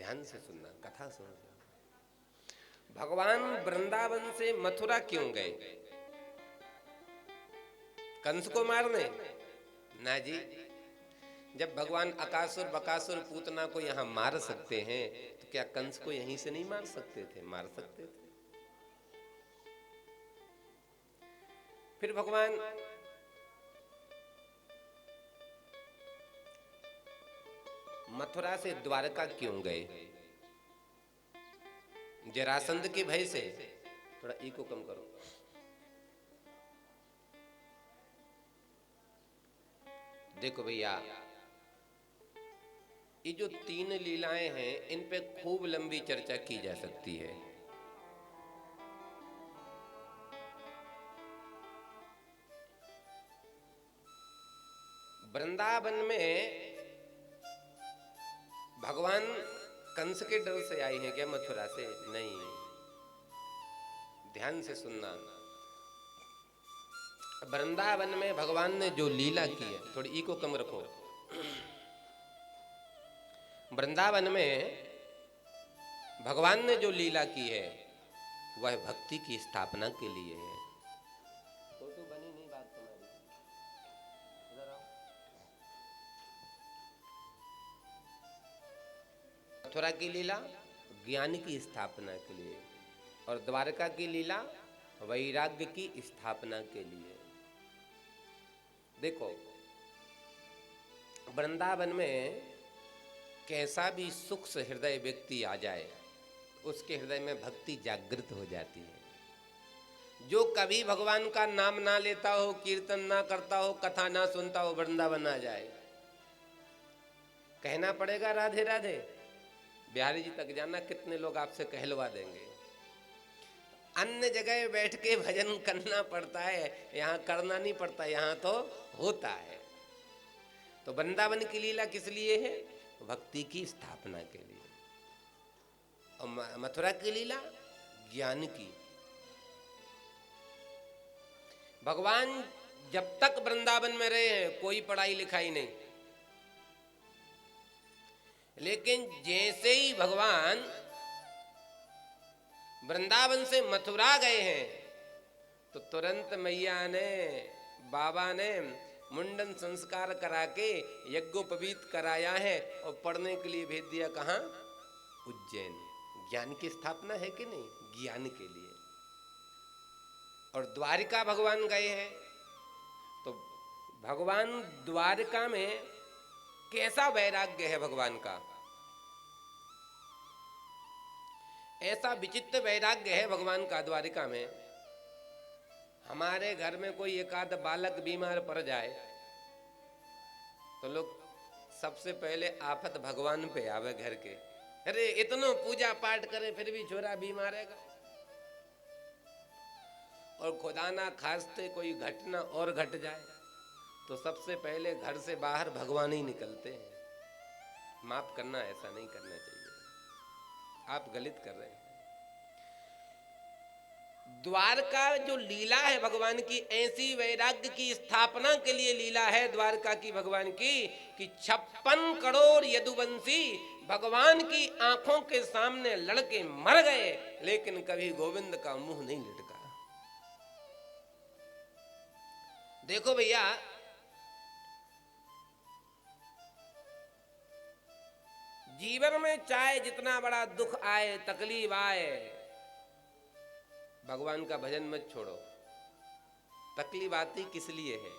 ध्यान से सुनना, कथा सुनना। भगवान वृंदावन से मथुरा क्यों गए? कंस को मारने? ना जी। जब भगवान अकासुर बकासुर पूतना को यहां मार सकते हैं तो क्या कंस को यहीं से नहीं मार सकते थे? मार सकते थे। फिर भगवान मथुरा से द्वारका क्यों गए? जरासंध के भय से। थोड़ा इको कम करो। देखो भैया, ये जो 3 लीलाएं हैं इन पे खूब लंबी चर्चा की जा सकती है। वृंदावन में भगवान कंस के डर से आए हैं क्या मथुरा से? नहीं। ध्यान से सुनना। वृंदावन में भगवान ने जो लीला की है, थोड़ी इको कम रखो। वृंदावन में भगवान ने जो लीला की है वह भक्ति की स्थापना के लिए है। तो बनी नहीं बात तुम्हारी। इधर आओ। मथुरा की लीला ज्ञान की स्थापना के लिए और द्वारका की लीला वैराग्य की स्थापना के लिए। देखो, वृंदावन में कैसा भी सूक्ष्म हृदय व्यक्ति आ जाए उसके हृदय में भक्ति जागृत हो जाती है। जो कभी भगवान का नाम ना लेता हो, कीर्तन ना करता हो, कथा ना सुनता हो, वृंदावन आ जाए, कहना पड़ेगा राधे राधे, बिहारी जी तक जाना, कितने लोग आपसे कहलवा देंगे। अन्य जगह बैठ के भजन करना पड़ता है, यहाँ करना नहीं पड़ता, यहाँ तो होता है। तो वृंदावन की लीला किस लिए है? भक्ति की स्थापना के लिए। और मथुरा की लीला ज्ञान की। भगवान जब तक वृंदावन में रहे हैं कोई पढ़ाई लिखाई नहीं, लेकिन जैसे ही भगवान वृंदावन से मथुरा गए हैं तो तुरंत मैया ने, बाबा ने मुंडन संस्कार करा के यज्ञोपवीत कराया है और पढ़ने के लिए भेज दिया। कहाँ? उज्जैन। ज्ञान की स्थापना है कि नहीं? ज्ञान के लिए। और द्वारिका भगवान गए हैं तो भगवान द्वारिका में कैसा वैराग्य है भगवान का, ऐसा विचित्र वैराग्य है भगवान का द्वारिका में। हमारे घर में कोई एकाध बालक बीमार पड़ जाए तो लोग सबसे पहले आफत भगवान पे आवे घर के। अरे इतना पूजा पाठ करे फिर भी छोरा बीमार है। और खुदा ना खास्ते कोई घटना और घट जाए तो सबसे पहले घर से बाहर भगवान ही निकलते हैं। माफ करना, ऐसा नहीं करना चाहिए, आप गलत कर रहे हैं। द्वारका जो लीला है भगवान की, ऐसी वैराग्य की स्थापना के लिए लीला है द्वारका की भगवान की कि 56 करोड़ यदुवंशी भगवान की आंखों के सामने लड़के मर गए, लेकिन कभी गोविंद का मुंह नहीं लटका। देखो भैया, जीवन में चाहे जितना बड़ा दुख आए, तकलीफ आए, भगवान का भजन मत छोड़ो। तकलीफ आती किस लिए है?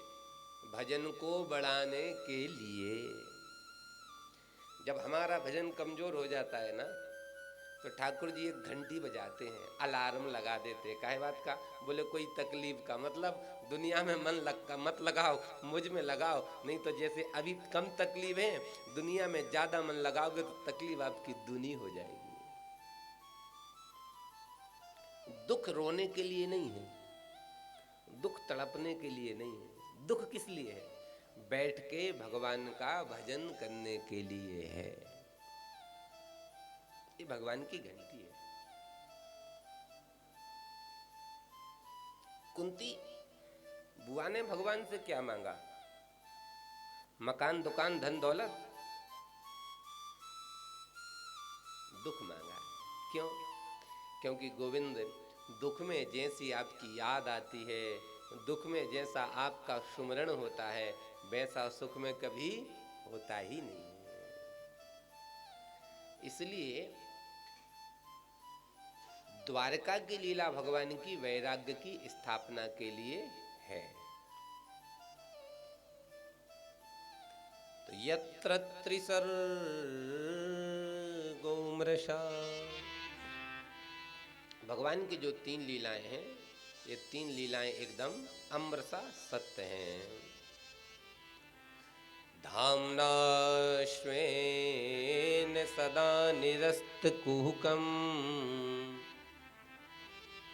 भजन को बढ़ाने के लिए। जब हमारा भजन कमजोर हो जाता है ना तो ठाकुर जी एक घंटी बजाते हैं, अलार्म लगा देते हैं। काहे बात का? बोले कोई तकलीफ का, मतलब दुनिया में मन मत लगाओ, मुझ में लगाओ, नहीं तो जैसे अभी कम तकलीफ है, दुनिया में ज्यादा मन लगाओगे तो तकलीफ आपकी दूनी हो जाएगी। दुख रोने के लिए नहीं है, दुख तड़पने के लिए नहीं है। दुख किस लिए है? बैठ के भगवान का भजन करने के लिए है। ये भगवान की घंटी है। कुंती बुआ ने भगवान से क्या मांगा? मकान, दुकान, धन दौलत? दुख मांगा। क्यों? क्योंकि गोविंद दुख में जैसी आपकी याद आती है, दुख में जैसा आपका सुमरण होता है, वैसा सुख में कभी होता ही नहीं है। इसलिए द्वारका की लीला भगवान की वैराग्य की स्थापना के लिए है। तो यत्र त्रिसर्गो मृषा, भगवान की जो 3 लीलाएं हैं, ये 3 लीलाएं एकदम अमृता सत्य हैं। धाम्ना स्वेन सदा निरस्तकुहकं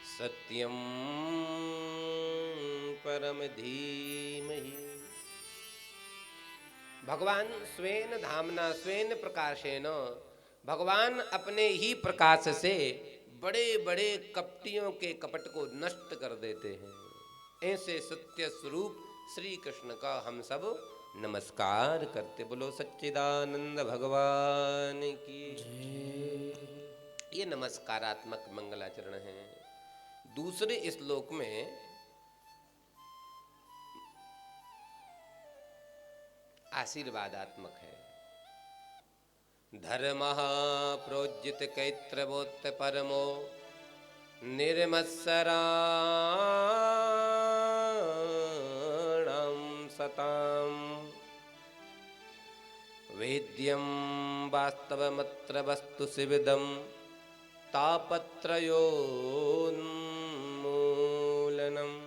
सत्यं परम धीमहि। भगवान स्वेन धामना स्वेन प्रकाशेन, भगवान अपने ही प्रकाश से बड़े बड़े कपटियों के कपट को नष्ट कर देते हैं। ऐसे सत्य स्वरूप श्री कृष्ण का हम सब नमस्कार करते। बोलो सच्चिदानंद भगवान की। ये नमस्कारात्मक मंगलाचरण है। दूसरे श्लोक में आशीर्वादात्मक है। धर्मः प्रोज्जित कैत्रवोत्त परमो निर्मत्सराणां सताम् वेद्यं वास्तवमत्र वस्तु शिविदं तापत्रयोन्मूलनम्।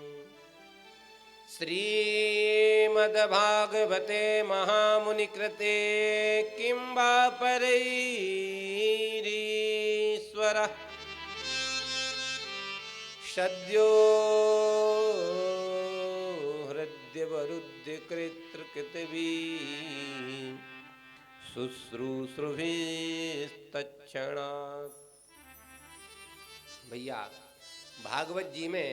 श्रीमद्भागवते महामुनिकृते किं वा परैरीश्वरः सद्यो हृद्यवरुध्यकृतकृतभिः शुश्रूषुभिस्तत्क्षणात्। भैया, भागवत जी में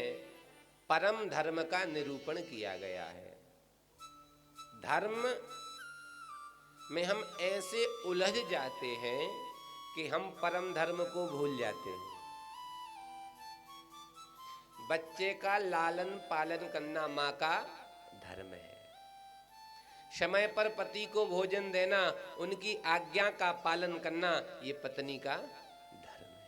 परम धर्म का निरूपण किया गया है। धर्म में हम ऐसे उलझ जाते हैं कि हम परम धर्म को भूल जाते हैं। बच्चे का लालन पालन करना माँ का धर्म है। समय पर पति को भोजन देना, उनकी आज्ञा का पालन करना, ये पत्नी का धर्म है।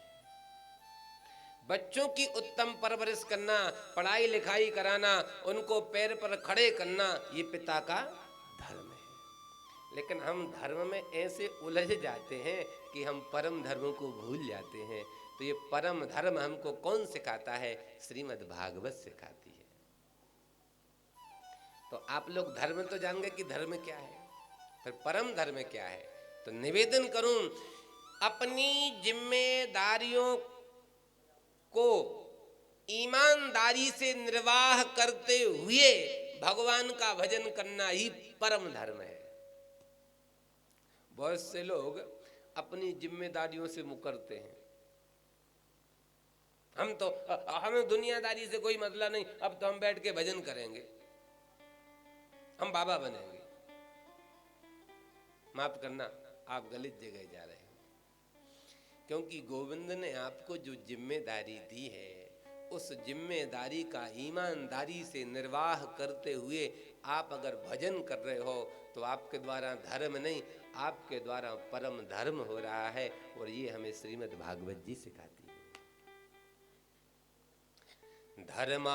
बच्चों की उत्तम परवरिश करना, पढ़ाई लिखाई कराना, उनको पैर पर खड़े करना, ये पिता का धर्म है। लेकिन हम धर्म में ऐसे उलझ जाते हैं कि हम परम धर्म को भूल जाते हैं। तो ये परम धर्म हमको कौन सिखाता है? श्रीमद् भागवत सिखाती है। तो आप लोग धर्म तो जान गए कि धर्म क्या है, फिर परम धर्म क्या है। तो निवेदन करूं, अपनी जिम्मेदारियों को ईमानदारी से निर्वाह करते हुए भगवान का भजन करना ही परम धर्म है। बहुत से लोग अपनी जिम्मेदारियों से मुकरते हैं। हमें दुनियादारी से कोई मतलब नहीं, अब तो हम बैठ के भजन करेंगे, हम बाबा बनेंगे। माफ करना, आप गलत जगह जा रहे हैं। क्योंकि गोविंद ने आपको जो जिम्मेदारी दी है, उस जिम्मेदारी का ईमानदारी से निर्वाह करते हुए आप अगर भजन कर रहे हो तो आपके द्वारा धर्म नहीं, आपके द्वारा परम धर्म हो रहा है। और ये हमें श्रीमद् भागवत जी सिखाती है। धर्म